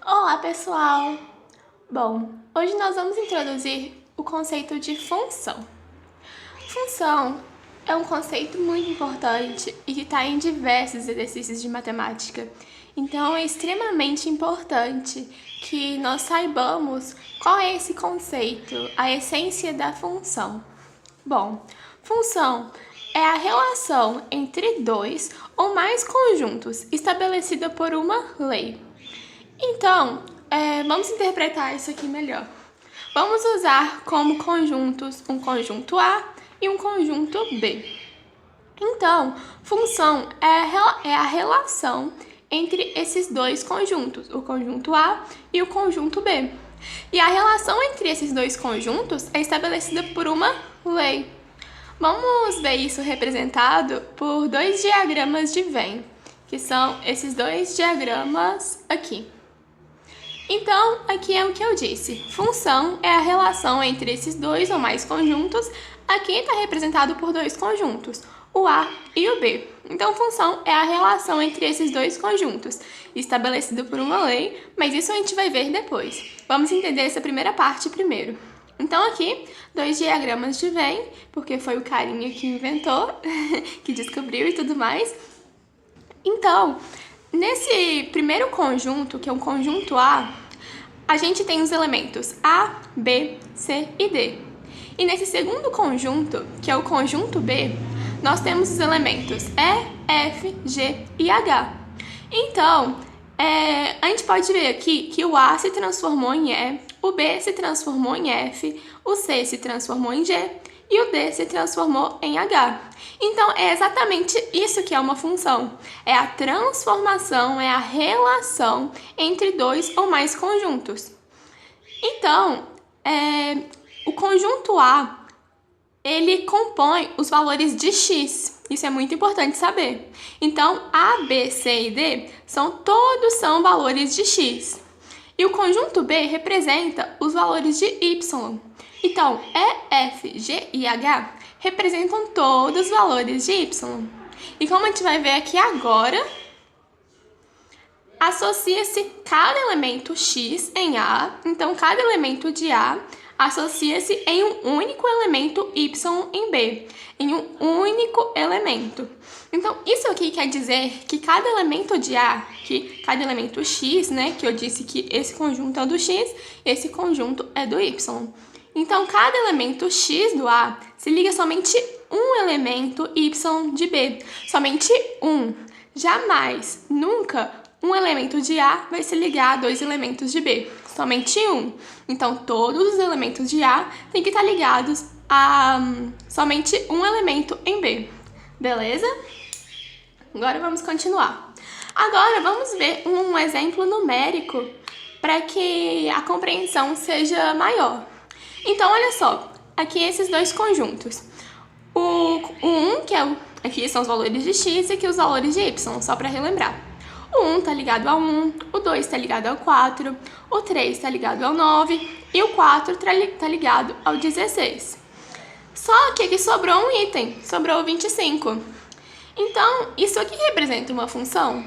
Olá, pessoal! Bom, hoje nós vamos introduzir o conceito de função. Função é um conceito muito importante e que está em diversos exercícios de matemática. Então, é extremamente importante que nós saibamos qual é esse conceito, a essência da função. Bom, função é a relação entre dois ou mais conjuntos estabelecida por uma lei. Então, vamos interpretar isso aqui melhor. Vamos usar como conjuntos um conjunto A e um conjunto B. Então, função é a relação entre esses dois conjuntos, o conjunto A e o conjunto B. E a relação entre esses dois conjuntos é estabelecida por uma lei. Vamos ver isso representado por dois diagramas de Venn, que são esses dois diagramas aqui. Então, aqui é o que eu disse. Função é a relação entre esses dois ou mais conjuntos. Aqui está representado por dois conjuntos, o A e o B. Então, função é a relação entre esses dois conjuntos, estabelecida por uma lei, mas isso a gente vai ver depois. Vamos entender essa primeira parte primeiro. Então, aqui, dois diagramas de Venn, porque foi o carinha que inventou, que descobriu e tudo mais. Então, nesse primeiro conjunto, que é um conjunto A gente tem os elementos A, B, C e D. E nesse segundo conjunto, que é o conjunto B, nós temos os elementos E, F, G e H. Então, a gente pode ver aqui que o A se transformou em E, o B se transformou em F, o C se transformou em G e o D se transformou em H. Então, é exatamente isso que é uma função. É a transformação, é a relação entre dois ou mais conjuntos. Então, o conjunto A, ele compõe os valores de x. Isso é muito importante saber. Então, A, B, C e D todos são valores de x. E o conjunto B representa os valores de y. Então, E, F, G e H representam todos os valores de y. E como a gente vai ver aqui agora, associa-se cada elemento x em A. Então, cada elemento de A associa-se em um único elemento y em B. Em um único elemento. Então, isso aqui quer dizer que cada elemento de A, que cada elemento x, né, que eu disse que esse conjunto é do x, esse conjunto é do y. Então, cada elemento x do A se liga somente um elemento y de B. Somente um. Jamais, nunca, um elemento de A vai se ligar a dois elementos de B. Somente um. Então, todos os elementos de A têm que estar ligados a somente um elemento em B. Beleza? Agora vamos continuar. Agora vamos ver um exemplo numérico para que a compreensão seja maior. Então, olha só, aqui esses dois conjuntos. O 1, que aqui são os valores de x e aqui os valores de y, só para relembrar. O 1 está ligado ao 1, o 2 está ligado ao 4, o 3 está ligado ao 9 e o 4 está ligado ao 16. Só que aqui sobrou um item, sobrou o 25. Então, isso aqui representa uma função?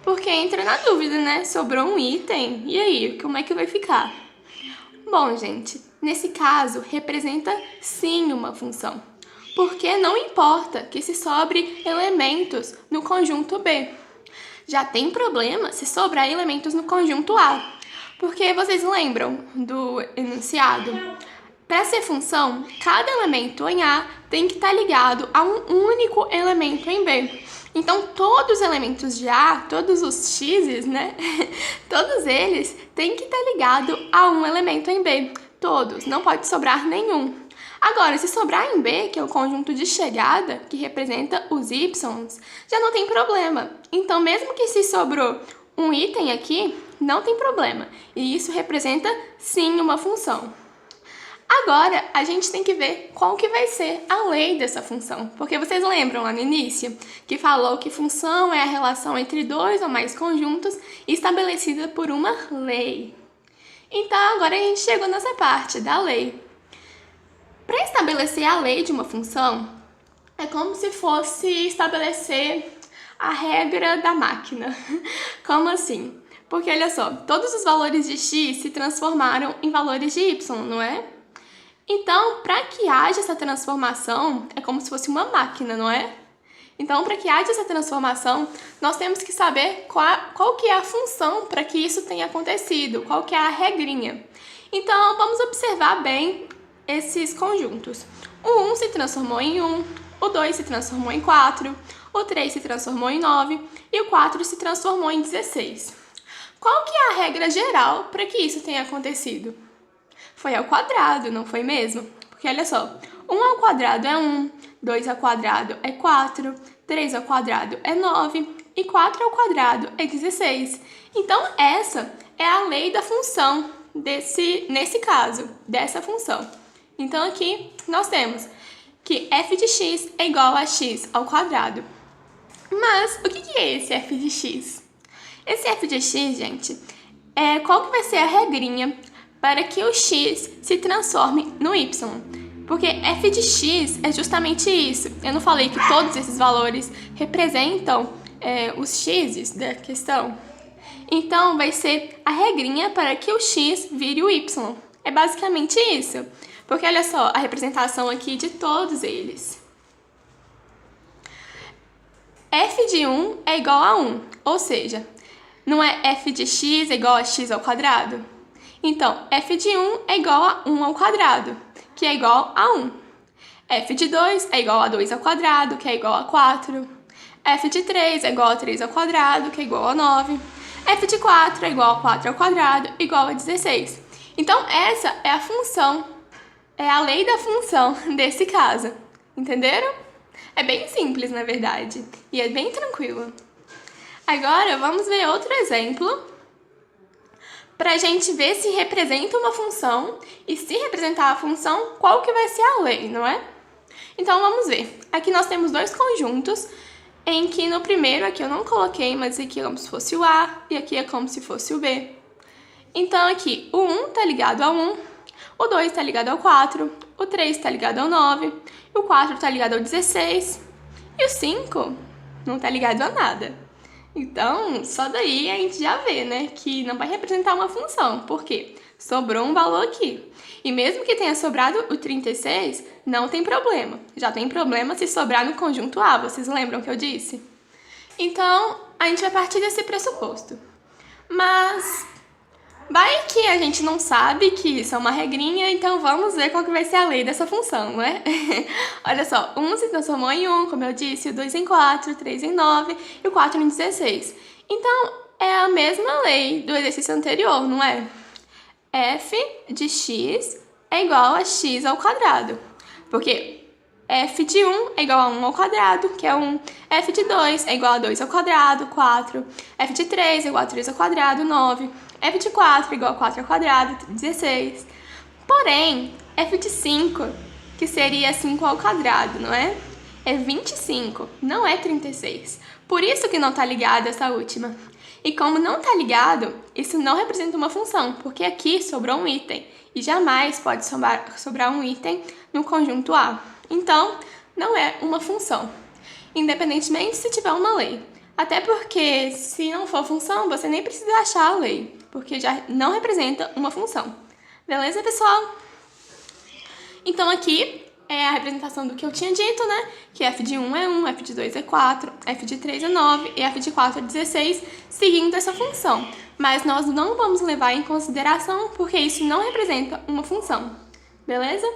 Porque entra na dúvida, né? Sobrou um item, e aí, como é que vai ficar? Bom, gente, nesse caso, representa sim uma função. Porque não importa que se sobre elementos no conjunto B. Já tem problema se sobrar elementos no conjunto A. Porque vocês lembram do enunciado? Para ser função, cada elemento em A tem que estar ligado a um único elemento em B. Então, todos os elementos de A, todos os x's, né? Todos eles têm que estar ligados a um elemento em B. Todos, não pode sobrar nenhum. Agora, se sobrar em B, que é o conjunto de chegada, que representa os y's, já não tem problema. Então, mesmo que se sobrou um item aqui, não tem problema. E isso representa, sim, uma função. Agora, a gente tem que ver qual que vai ser a lei dessa função. Porque vocês lembram lá no início que falou que função é a relação entre dois ou mais conjuntos estabelecida por uma lei. Então, agora a gente chegou nessa parte da lei. Para estabelecer a lei de uma função, é como se fosse estabelecer a regra da máquina. Como assim? Porque, olha só, todos os valores de x se transformaram em valores de y, não é? Então, para que haja essa transformação, é como se fosse uma máquina, não é? Então, para que haja essa transformação, nós temos que saber qual que é a função para que isso tenha acontecido, qual que é a regrinha. Então, vamos observar bem esses conjuntos. O 1 se transformou em 1, o 2 se transformou em 4, o 3 se transformou em 9 e o 4 se transformou em 16. Qual que é a regra geral para que isso tenha acontecido? Foi ao quadrado, não foi mesmo? Porque olha só, 1 ao quadrado é 1, 2 ao quadrado é 4, 3 ao quadrado é 9 e 4 ao quadrado é 16. Então essa é a lei da função nesse caso, dessa função. Então aqui nós temos que f de x é igual a x ao quadrado. Mas o que é esse f de x? Esse f de x, gente, qual que vai ser a regrinha para que o x se transforme no y? Porque f de x é justamente isso. Eu não falei que todos esses valores representam os x's da questão? Então, vai ser a regrinha para que o x vire o y. É basicamente isso. Porque olha só a representação aqui de todos eles. F de 1 é igual a 1, ou seja, não é f de x é igual a x ao quadrado? Então, f de 1 é igual a 1 ao quadrado, que é igual a 1. F de 2 é igual a 2 ao quadrado, que é igual a 4. F de 3 é igual a 3 ao quadrado, que é igual a 9. F de 4 é igual a 4 ao quadrado, igual a 16. Então, essa é a função, é a lei da função desse caso. Entenderam? É bem simples, na verdade, e é bem tranquilo. Agora, vamos ver outro exemplo para a gente ver se representa uma função e se representar a função, qual que vai ser a lei, não é? Então, vamos ver. Aqui nós temos dois conjuntos em que no primeiro, aqui eu não coloquei, mas aqui é como se fosse o A e aqui é como se fosse o B. Então, aqui o 1 está ligado ao 1, o 2 está ligado ao 4, o 3 está ligado ao 9, o 4 está ligado ao 16 e o 5 não está ligado a nada. Então, só daí a gente já vê, né, que não vai representar uma função, porque sobrou um valor aqui. E mesmo que tenha sobrado o 36, não tem problema. Já tem problema se sobrar no conjunto A, vocês lembram que eu disse? Então, a gente vai partir desse pressuposto. Mas vai que a gente não sabe que isso é uma regrinha, então vamos ver qual que vai ser a lei dessa função, não é? Olha só, 1 se transformou em 1, como eu disse, o 2 em 4, o 3 em 9 e o 4 em 16. Então, é a mesma lei do exercício anterior, não é? F de x é igual a x ao quadrado, porque f de 1 é igual a 1 ao quadrado, que é 1. F de 2 é igual a 2 ao quadrado, 4. F de 3 é igual a 3 ao quadrado, 9. F de 4 é igual a 4 ao quadrado, 16. Porém, f de 5, que seria 5 ao quadrado, não é? É 25, não é 36. Por isso que não está ligado essa última. E como não está ligado, isso não representa uma função, porque aqui sobrou um item. E jamais pode sobrar um item no conjunto A. Então, não é uma função, independentemente se tiver uma lei. Até porque, se não for função, você nem precisa achar a lei, porque já não representa uma função. Beleza, pessoal? Então, aqui é a representação do que eu tinha dito, né? Que f de 1 é 1, f de 2 é 4, f de 3 é 9 e f de 4 é 16, seguindo essa função. Mas nós não vamos levar em consideração porque isso não representa uma função. Beleza?